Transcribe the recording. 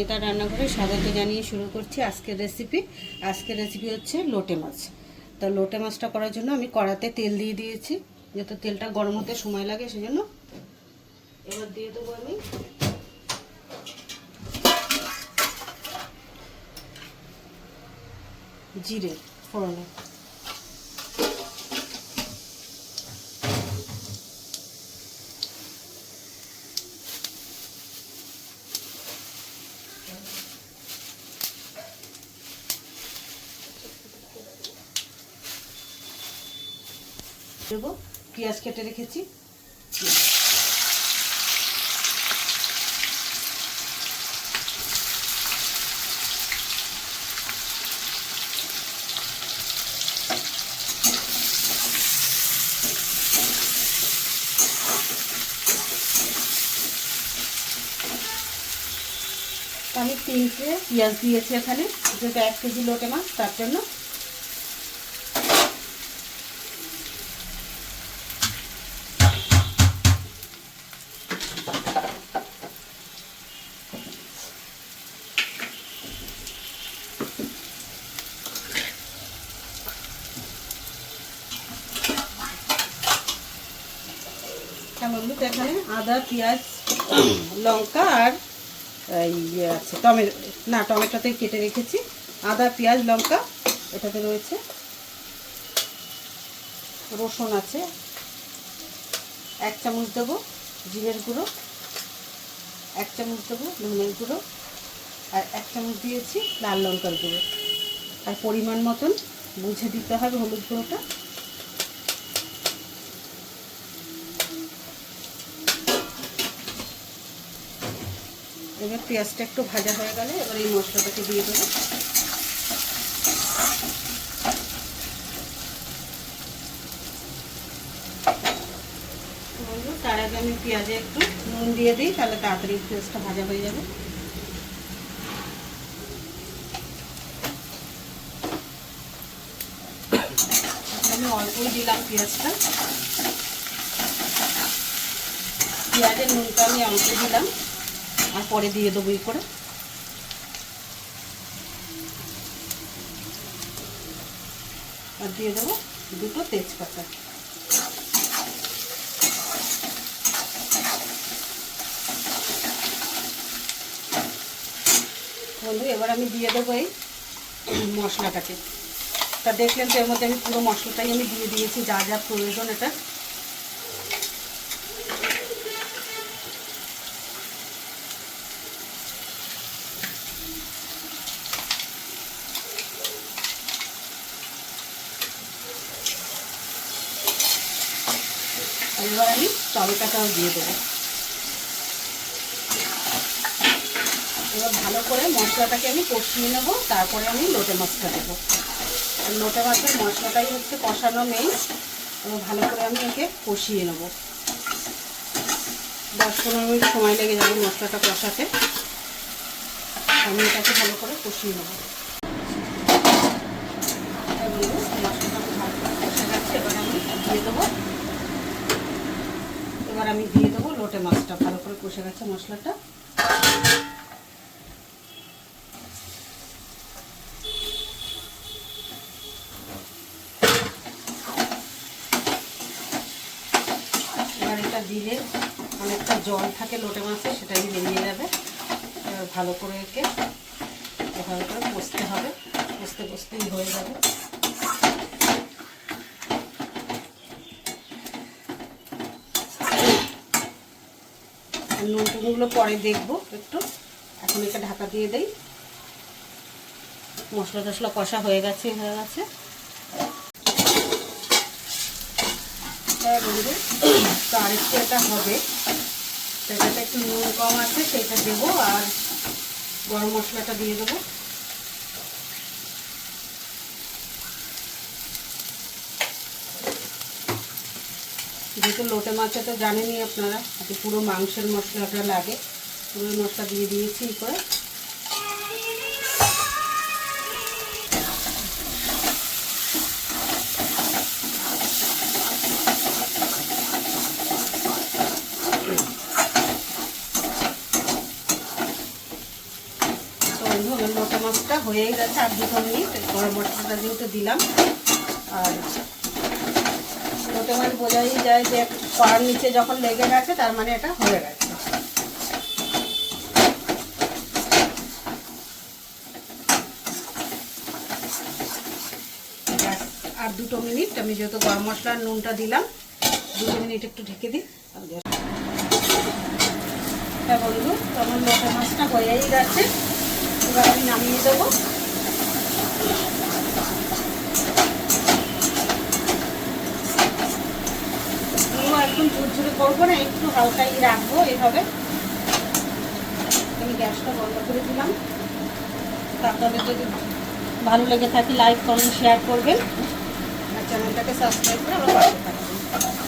এটা রান্নাঘরে স্বাগত জানিয়ে শুরু করছি আজকের রেসিপি হচ্ছে লোটে মাছ। তো লোটে মাছটা করার জন্য আমি কড়াতে তেল দিয়ে দিয়েছি, যেহেতু তেলটা গরম হতে সময় লাগে সেজন্য। এবার দিয়ে দেবো আমি জিরে ফোড়নে, দেবো পেঁয়াজ কেটে রেখেছি, আমি 3টে পেঁয়াজ দিয়েছি এখানে, যেটা 1 কেজি লোটে মাছ তার জন্য। বন্ধু এখানে আদা পেঁয়াজ লঙ্কা আর ইয়ে আছে টমেটোতে কেটে রেখেছি। আদা পেঁয়াজ লঙ্কা এটাতে রয়েছে, রসুন আছে 1 চামচ দেবো, জিরের গুঁড়ো 1 চামচ দেবো, ধনের গুঁড়ো আর 1 চামচ দিয়েছি লাল লঙ্কার গুঁড়ো। আর পরিমাণ মতন বুঝে দিতে হবে হলুদ গুঁড়োটা। এবার পেঁয়াজটা একটু ভাজা হয়ে গেলে এবার এই মশলাটাকে দিয়ে দেবো। তার আগে আমি পেঁয়াজে একটু নুন দিয়ে দিই, তাহলে তাড়াতাড়ি পেঁয়াজটা ভাজা হয়ে যাবে। আমি অল্পই দিলাম পেঁয়াজটা, পেঁয়াজের নুনটা আমি অল্প দিলাম, আর পরে দিয়ে দেবো এই করে। আর দিয়ে দেবো 2টো তেজপাতা। বন্ধু এবার আমি দিয়ে দেবো এই মশলাটাকে। তা দেখলেন তো এর মধ্যে আমি পুরো মশলাটাই আমি দিয়ে দিয়েছি, যা যা প্রয়োজন এটা। এবার আমি টমেটোটাও দিয়ে দেবো। এবার ভালো করে মশলাটাকে আমি কষিয়ে নেবো, তারপরে আমি লোটে মাছটা দেবো। আর লোটে মাছের মশলাটাই হচ্ছে কষানো মেইন। এবার ভালো করে আমি একে কষিয়ে নেবো, 10-15 মিনিট সময় লেগে যাবে মশলাটা কষাতে। আমি এটাকে ভালো করে কষিয়ে নেবো। মশলাটা ভালো করে কষে যাচ্ছে, এবার আমি দিয়ে দেবো লোটে মাছটা। ভালো করে কষে গেছে মশলাটা। এবার এটা দিলে অনেকটা জল থাকে লোটে মাছে, সেটাই বেরিয়ে যাবে। এবার ভালো করে একে ভালো করে কষতে হবে, কষতেই হয়ে যাবে। নুন টুনগুলো পরে দেখবো একটু, এখন এটা ঢাকা দিয়ে দেই। মশলা টশলা কষা হয়ে গেছে। বন্ধু তো আরেকটু এটা হবে, সেটাতে একটু নুন কম আছে, সেটা দেবো। আর গরম মশলাটা দিয়ে দেবো। যেহেতু লোটে মাছে তো জানেনই আপনারা, পুরো মাংসের মশলাটা লাগে, পুরো মশলা দিয়ে দিয়েছি করে। বন্ধু আমার লোটে মাছটা হয়েই গেছে, আর 2 মিনিট গরম মশলাটা যেহেতু দিলাম। আর লোটে মাছ বোঝাই যায় যে কড়ার নিচে যখন লেগে গেছে তার মানে এটা হয়ে গেছে। আর 2 মিনিট আমি যেহেতু গরম মশলার নুনটা দিলাম, 2 মিনিট একটু ঢেকে দিই। হ্যাঁ বন্ধু, তো আমার লোটে মাছটা হয়েই গেছে, এবার আমি নামিয়ে দেবো। একদম ঝুরঝুরে করবো না, একটু হালকাই রাখবো এভাবে। আমি গ্যাসটা বন্ধ করে দিলাম। আপনাদের যদি ভালো লেগে থাকে লাইক কমেন্ট শেয়ার করবেন, আর চ্যানেলটাকে সাবস্ক্রাইব করে আমার পাশে থাকবেন।